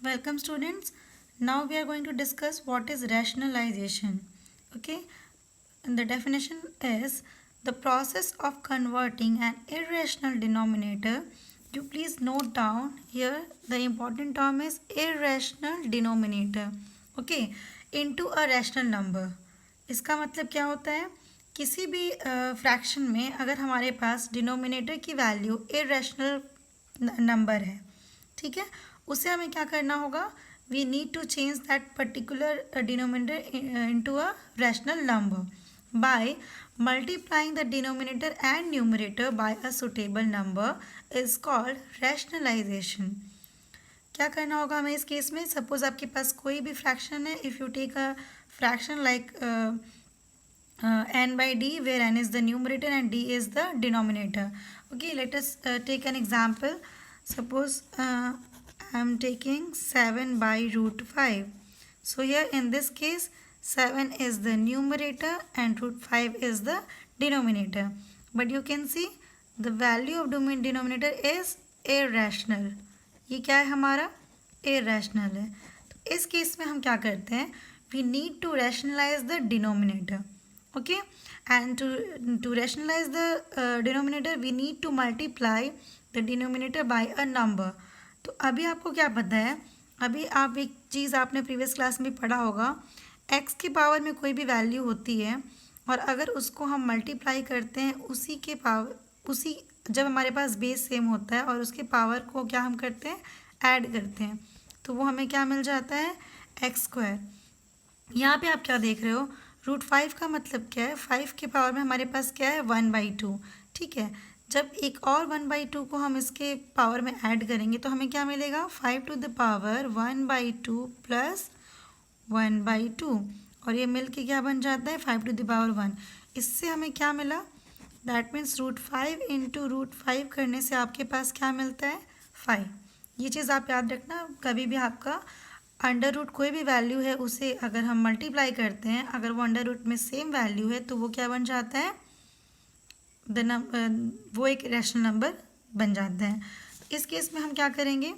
Welcome students. Now we are going to discuss what is rationalization. Okay. And the definition is the process of converting an irrational denominator. You please note down here the important term is irrational denominator. Okay. Into a rational number. इसका मतलब क्या होता है? किसी भी fraction में अगर हमारे पास डिनोमिनेटर की वैल्यू इरेशनल नंबर है, ठीक है, उसे हमें क्या करना होगा? We need to change that particular denominator into a rational number by multiplying the denominator and numerator by a suitable number is called rationalisation. क्या करना होगा हमें इस केस में? सपोज आपके पास कोई भी फ्रैक्शन है. If you take a fraction like n by d where n is the numerator and d is the denominator. Okay, let us take an example. Suppose I am taking 7 by root 5. So here in this case 7 is the numerator and root 5 is the denominator. But you can see the value of denominator is irrational. ये क्या है हमारा? irrational है. तो इस case में हम क्या करते हैं? We need to rationalize the denominator. Okay, and to rationalize the denominator we need to multiply the denominator by a number. तो अभी आपको क्या पता है? अभी आप एक चीज़ आपने प्रीवियस क्लास में पढ़ा होगा, x के पावर में कोई भी वैल्यू होती है और अगर उसको हम मल्टीप्लाई करते हैं उसी जब हमारे पास बेस सेम होता है और उसके पावर को क्या हम करते हैं? ऐड करते हैं, तो वो हमें क्या मिल जाता है? x². यहाँ पे आप क्या देख रहे हो? रूट 5 का मतलब क्या है? 5 के पावर में हमारे पास क्या है? 1/2. ठीक है, जब एक और 1/2 को हम इसके पावर में ऐड करेंगे तो हमें क्या मिलेगा? 5 टू द पावर 1/2 प्लस 1/2 और ये मिल के क्या बन जाता है? 5 टू द पावर 1. इससे हमें क्या मिला? That means root 5 into root 5 करने से आपके पास क्या मिलता है? 5. ये चीज़ आप याद रखना. कभी भी आपका अंडर रूट कोई भी वैल्यू है उसे अगर हम मल्टीप्लाई करते हैं, अगर वो अंडर रूट में सेम वैल्यू है तो वो क्या बन जाता है? वो एक रैशनल नंबर बन जाता है. इस केस में हम क्या करेंगे?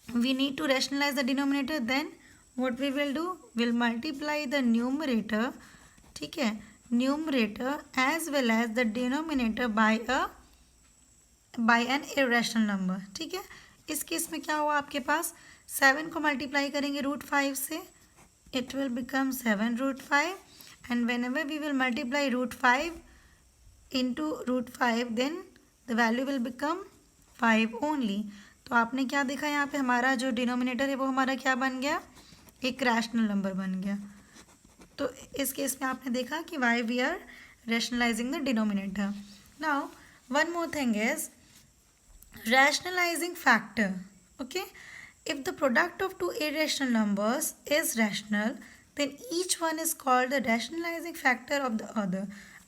We need to rationalise the denominator. Then what we will do? Will multiply the numerator. ठीक है, numerator as well as the denominator by an irrational number. ठीक है, इस केस में क्या हुआ आपके पास? 7 को मल्टीप्लाई करेंगे रूट 5 से, it will become 7 root 5. And whenever we will multiply root 5 into root 5 then the value will become 5 only. तो आपने क्या देखा यहाँ पे? हमारा जो डिनोमिनेटर है वो हमारा क्या बन गया? एक रैशनल नंबर बन गया. तो इस केस में आपने देखा कि why we are rationalising the denominator. Now one more thing is rationalizing factor. Okay, if the product of two irrational numbers is rational then each one is called the rationalizing factor of the other.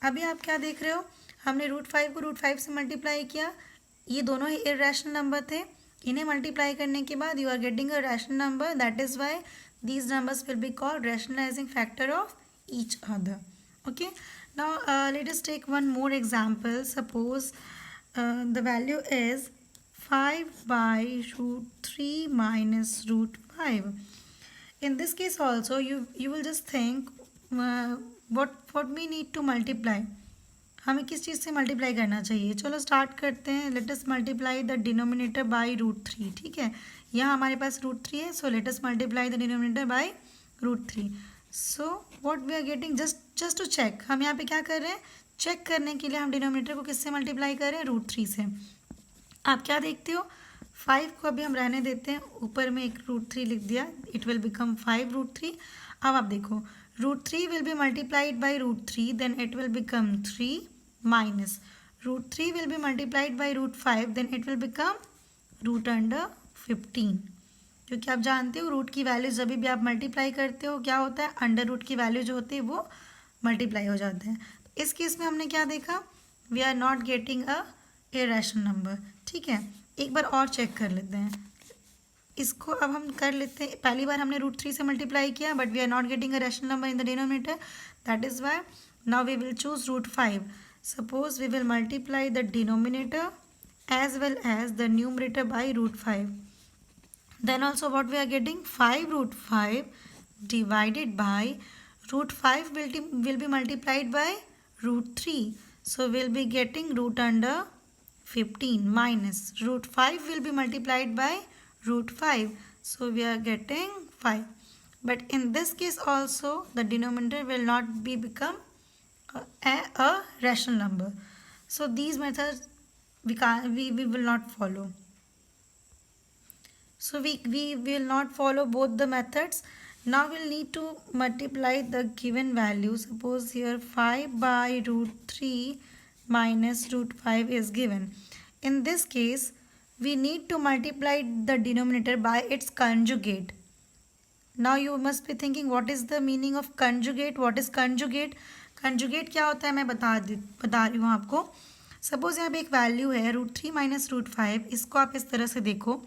अभी आप क्या देख रहे हो? हमने root 5 को root 5 से multiply किया. ये दोनों ही irrational नंबर थे. इन्हें मल्टीप्लाई करने के बाद you are getting a rational number. That is why these numbers will be called rationalizing factor of each other. Okay, now let us take one more example. Suppose the value is 5 by root 3 minus root 5. In this case also you will just think what we need to multiply. हमें किस चीज़ से multiply करना चाहिए? चलो start करते हैं. Let us multiply the denominator by root 3. ठीक है, यहाँ हमारे पास रूट 3 है, so let us multiply the denominator by root 3. So what we are getting, just to check, हम यहाँ पे क्या कर रहे हैं? चेक करने के लिए हम डिनोमिनेटर को किससे मल्टीप्लाई कर रहे हैं? रूट 3 से. आप क्या देखते हो? 5 को अभी हम रहने देते हैं, ऊपर में एक रूट 3 लिख दिया, इट विल बिकम 5 रूट 3. अब आप देखो, root 3 will be multiplied by root 3 then it will become 3 minus root 3 will be multiplied by root 5 then it will become root under 15. क्योंकि आप जानते हो रूट की वैल्यू जब भी आप मल्टीप्लाई करते हो क्या होता है? अंडर रूट की वैल्यू जो होती है वो मल्टीप्लाई हो जाते हैं. इस केस में हमने क्या देखा? We are not getting a irrational number. ठीक है, एक बार और चेक कर लेते हैं. इसको अब हम कर लेते हैं. पहली बार हमने रूट 3 से मल्टीप्लाई किया but we are not getting a rational number in the denominator. That is why now we will choose root 5. Suppose we will multiply the denominator as well as the numerator by root 5. Then also what we are getting, 5 root 5 divided by root 5 will be multiplied by root 3. So we'll be getting root under 15 minus root 5 will be multiplied by root 5. So we are getting 5. But in this case also the denominator will not be become a rational number. So these methods we will not follow. So we will not follow both the methods. Now we'll need to multiply the given value. Suppose here 5 by root 3 minus root 5 is given. In this case, we need to multiply the denominator by its conjugate. Now you must be thinking, what is the meaning of conjugate? What is conjugate? Conjugate क्या होता है मैं बता रही हूँ आपको. Suppose यहाँ पे एक वैल्यू है रूट 3 माइनस रूट 5. इसको आप इस तरह से देखो.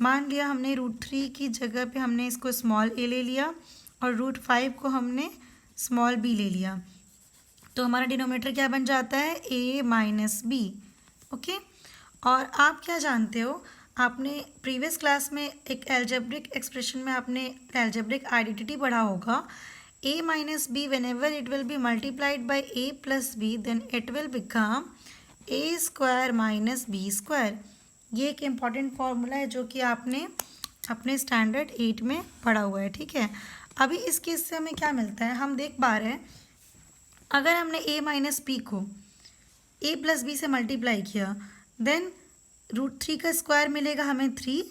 मान लिया हमने रूट 3 की जगह पे हमने इसको स्मॉल ए ले लिया और रूट 5 को हमने स्मॉल बी ले लिया. तो हमारा डिनोमिनेटर क्या बन जाता है, ए माइनस बी. ओके. और आप क्या जानते हो, आपने प्रीवियस क्लास में एक एल्जेब्रिक एक्सप्रेशन में आपने एल्जेब्रिक आइडेंटिटी पढ़ा होगा. A minus B whenever it will be multiplied by A plus B then it will become A square minus B square. ये एक इम्पॉर्टेंट फॉर्मूला है जो कि आपने अपने स्टैंडर्ड 8 में पढ़ा हुआ है. ठीक है. अभी इस केस से हमें क्या मिलता है, हम देख पा रहे हैं अगर हमने a माइनस बी को a प्लस बी से मल्टीप्लाई किया देन रूट 3 का स्क्वायर मिलेगा हमें 3,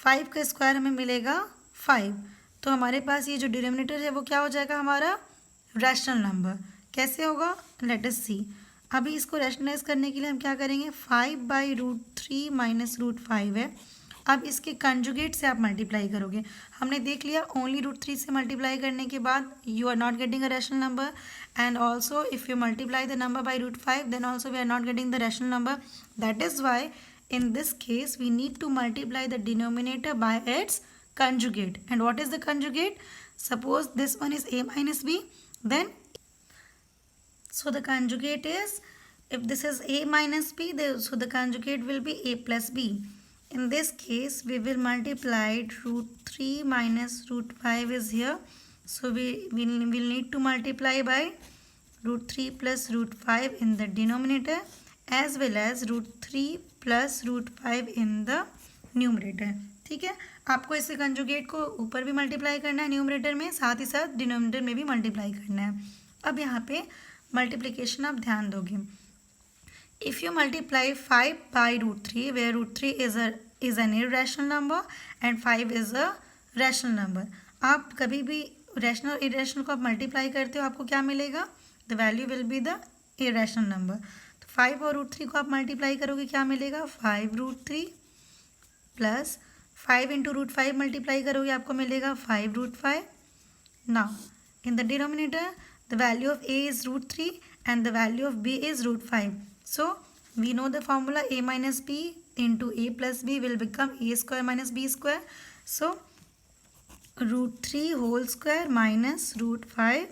5 का स्क्वायर हमें मिलेगा 5. तो हमारे पास ये जो डिनोमिनेटर है वो क्या हो जाएगा, हमारा रैशनल नंबर. कैसे होगा, लेट अस सी. अभी इसको रैशनलाइज करने के लिए हम क्या करेंगे, 5 बाई रूट 3 माइनस रूट 5 है. अब इसके कंजुगेट से आप मल्टीप्लाई करोगे. हमने देख लिया ओनली रूट 3 से मल्टीप्लाई करने के बाद you are not getting a rational number. And also if you multiply the number by root 5 then also we are not getting the rational number. That is why in this case we need to multiply the denominator by its conjugate. And what is the conjugate? Suppose this one is a minus b, then so the conjugate is, if this is a minus b, so the conjugate will be a plus b. In this case we will multiply root 3 minus root 5 is here, so we will need to multiply by root 3 plus root 5 in the denominator as well as root 3 plus root 5 in the numerator. ठीक है. आपको इससे conjugate को ऊपर भी multiply करना है numerator में, साथ ही साथ डिनोमिनेटर में भी मल्टीप्लाई करना है. अब यहाँ पे मल्टीप्लिकेशन आप ध्यान दोगे. If you multiply 5 by root 3 where root 3 is an irrational number and 5 is a rational number. आप कभी भी रैशनल इरेशनल को आप मल्टीप्लाई करते हो, आपको क्या मिलेगा, the value will be the irrational number. 5 और रूट 3 को आप मल्टीप्लाई करोगे, क्या मिलेगा, 5 root 3 plus 5 into root 5 multiply करोगे आपको मिलेगा 5 root 5. Now in the denominator the value of a is root 3 and the value of b is root 5. So we know the formula a minus b into a plus b will become a square minus b square. So root 3 whole square minus root 5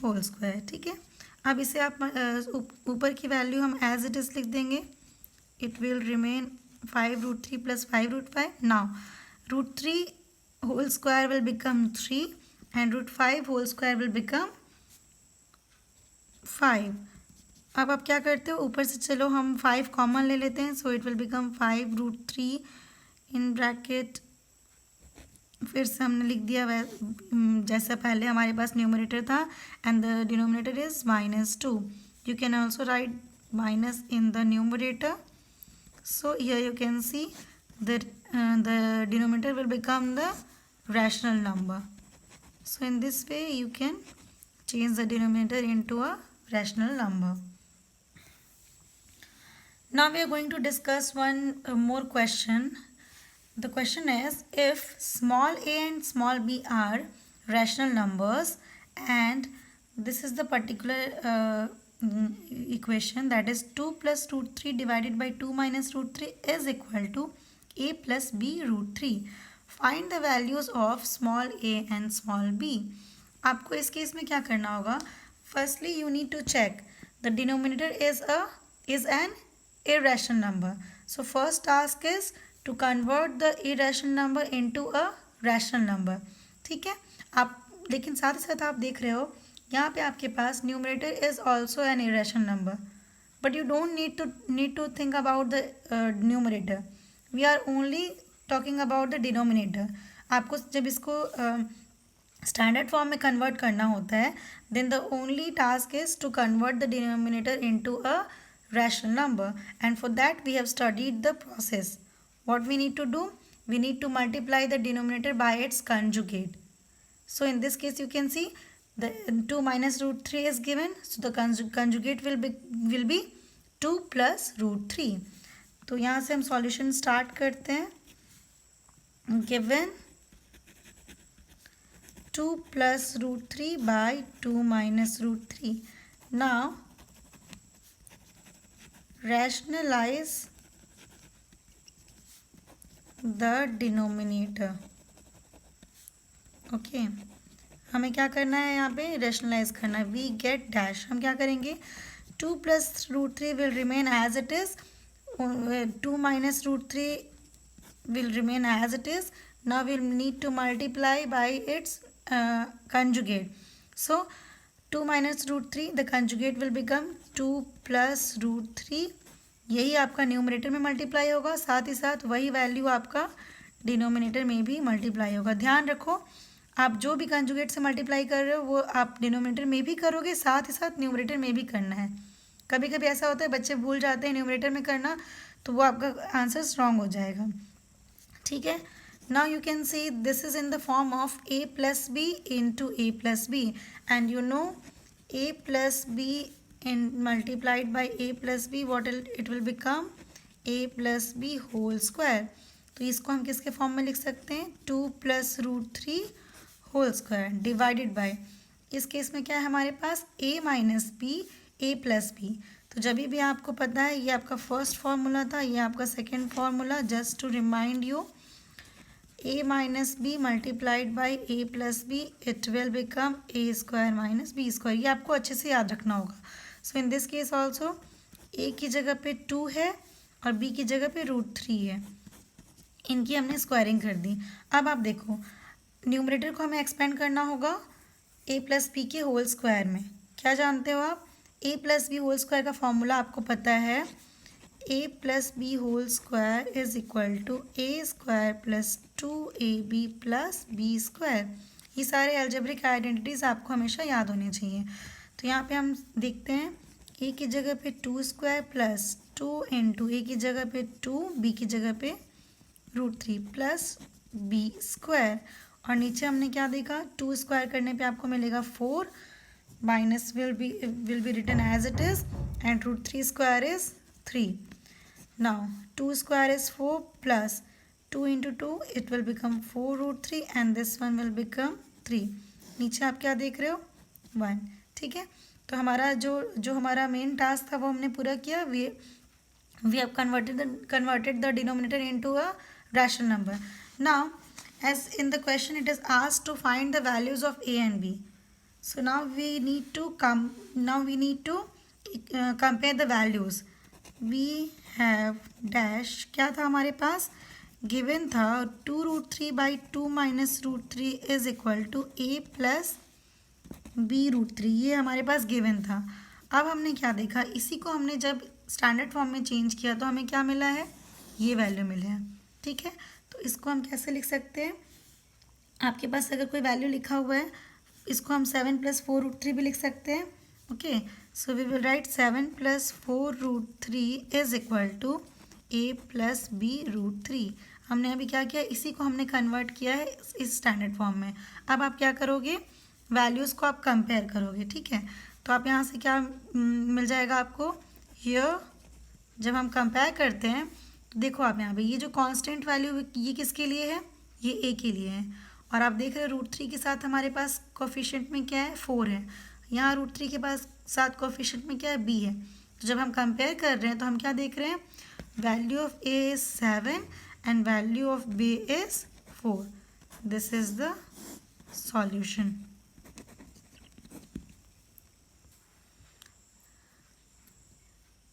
whole square. ठीक है. अब इसे आप ऊपर की value हम as it is लिख देंगे. It will remain 5 root 3 plus 5 root 5. Now root 3 whole square will become 3 and root 5 whole square will become 5. अब आप क्या करते हो, ऊपर से चलो हम 5 कॉमन ले लेते हैं. So it will become 5 root 3 in bracket, फिर से हमने लिख दिया जैसा पहले हमारे पास न्यूमरेटर था and the denominator is -2. You can also write minus in the numerator. So here you can see the denominator will become the rational number. So in this way you can change the denominator into a rational number. Now we are going to discuss one more question. The question is, if small a and small b are rational numbers and this is the particular equation, that is 2 plus root 3 divided by 2 minus root 3 is equal to a plus b root 3. Find the values of small a and small b. आपको इस case में क्या करना होगा, firstly you need to check the denominator is an irrational number. So first task is to convert the irrational number into a rational number. ठीक है, आप लेकिन साथ ही साथ आप देख रहे हो यहाँ पे आपके पास numerator is also an irrational number, but you don't need to think about the numerator, we are only talking about the denominator. आपको जब इसको स्टैंडर्ड फॉर्म में कन्वर्ट करना होता है, then the only task is to convert the denominator into a rational number, and for that we have studied the process. What we need to do, we need to multiply the denominator by its conjugate. So in this case you can see the 2 minus root 3 is given, so the conjugate will be 2 plus root 3. तो यहाँ से हम solution start करते हैं। Given 2 plus root 3 by 2 minus root 3. Now rationalize the denominator. Okay, हमें क्या करना है यहाँ पे, रेशनलाइज करना है। वी गेट डैश, हम क्या करेंगे, 2 plus root 3 will remain as it is, 2 minus root 3 will remain as it is. Now we'll need to multiply by its conjugate. So 2 minus root 3, the conjugate will become 2 plus root 3. यही आपका numerator में multiply होगा, साथ ही साथ वही value आपका denominator में भी मल्टीप्लाई होगा। ध्यान रखो, आप जो भी कंजुगेट से मल्टीप्लाई कर रहे हो वो आप डिनोमिनेटर में भी करोगे, साथ ही साथ न्यूमरेटर में भी करना है। कभी कभी ऐसा होता है बच्चे भूल जाते हैं न्यूमरेटर में करना, तो वो आपका आंसर रॉन्ग हो जाएगा। ठीक है, now you can see this is in the form of a plus b into a plus b, and you know a plus b in multiplied by a plus b, what it will become, a plus b whole square. तो इसको हम किसके form में लिख सकते हैं, 2 plus root 3 whole square divided by, इस case में क्या है हमारे पास, a minus b a plus b। तो जब भी आपको पता है ये आपका फर्स्ट फार्मूला था, ये आपका second formula, just to remind you, a minus b multiplied by a plus b, it will become a square minus b square। ये आपको अच्छे से याद रखना होगा। So in this case also a की जगह पे 2 है और b की जगह पे √3 है, इनकी हमने स्क्वायरिंग कर दी। अब आप देखो न्यूमरेटर को हमें एक्सपेंड करना होगा a प्लस बी के होल स्क्वायर में। क्या जानते हो आप, a plus B whole square का फॉर्मूला आपको पता है, a plus B whole square is equal to a square plus 2ab plus B square. ये सारे एल्जेब्रिक आइडेंटिटीज़ आपको हमेशा याद होने चाहिए। तो यहाँ पे हम देखते हैं a की जगह पे 2 स्क्वायर प्लस 2 इंटू a की जगह पे 2, b की जगह पे √3 प्लस b स्क्वायर, और नीचे हमने क्या देखा, 2 स्क्वायर करने पे आपको मिलेगा 4, minus will be written as it is, and √3 square is 3। Now 2 square is 4 plus 2 into 2, it will become 4√3 and this one will become 3। नीचे आप क्या देख रहे हो, 1। ठीक है, तो हमारा जो हमारा मेन टास्क था वो हमने पूरा किया। We have converted the denominator into a rational number. Now as in the question it is asked to find the values of a and b. So now we need to compare the values. We have dash, क्या था हमारे पास, given था 2√3 by 2 minus √3 is equal to a plus b√3, ये हमारे पास given था। अब हमने क्या देखा, इसी को हमने जब स्टैंडर्ड फॉर्म में चेंज किया तो हमें क्या मिला है, ये वैल्यू मिले हैं। ठीक है, तो इसको हम कैसे लिख सकते हैं, आपके पास अगर कोई वैल्यू लिखा हुआ है इसको हम 7 + 4√3 भी लिख सकते हैं। Okay, so we will write 7 + 4√3 is equal to a plus b √3। हमने अभी क्या किया, इसी को हमने कन्वर्ट किया है इस स्टैंडर्ड फॉर्म में। अब आप क्या करोगे, वैल्यूज़ को आप कंपेयर करोगे। ठीक है, तो आप यहाँ से क्या मिल जाएगा आपको, हियर जब हम कंपेयर करते हैं तो देखो आप यहाँ पे ये जो कांस्टेंट वैल्यू ये किसके लिए है, ये a के लिए है, और आप देख रहे हो √3 के साथ हमारे पास कोफिशिएंट में क्या है, 4 है। यहाँ √3 के पास साथ कोफिशिएंट में क्या है, b है। तो जब हम कंपेयर कर रहे हैं तो हम क्या देख रहे हैं, value of a is 7 and value of b is 4। This is the solution.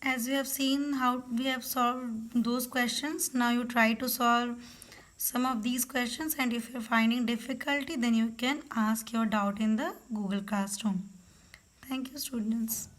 As you have seen how we have solved those questions, now you try to solve some of these questions, and if you're finding difficulty, then you can ask your doubt in the Google Classroom. Thank you, students.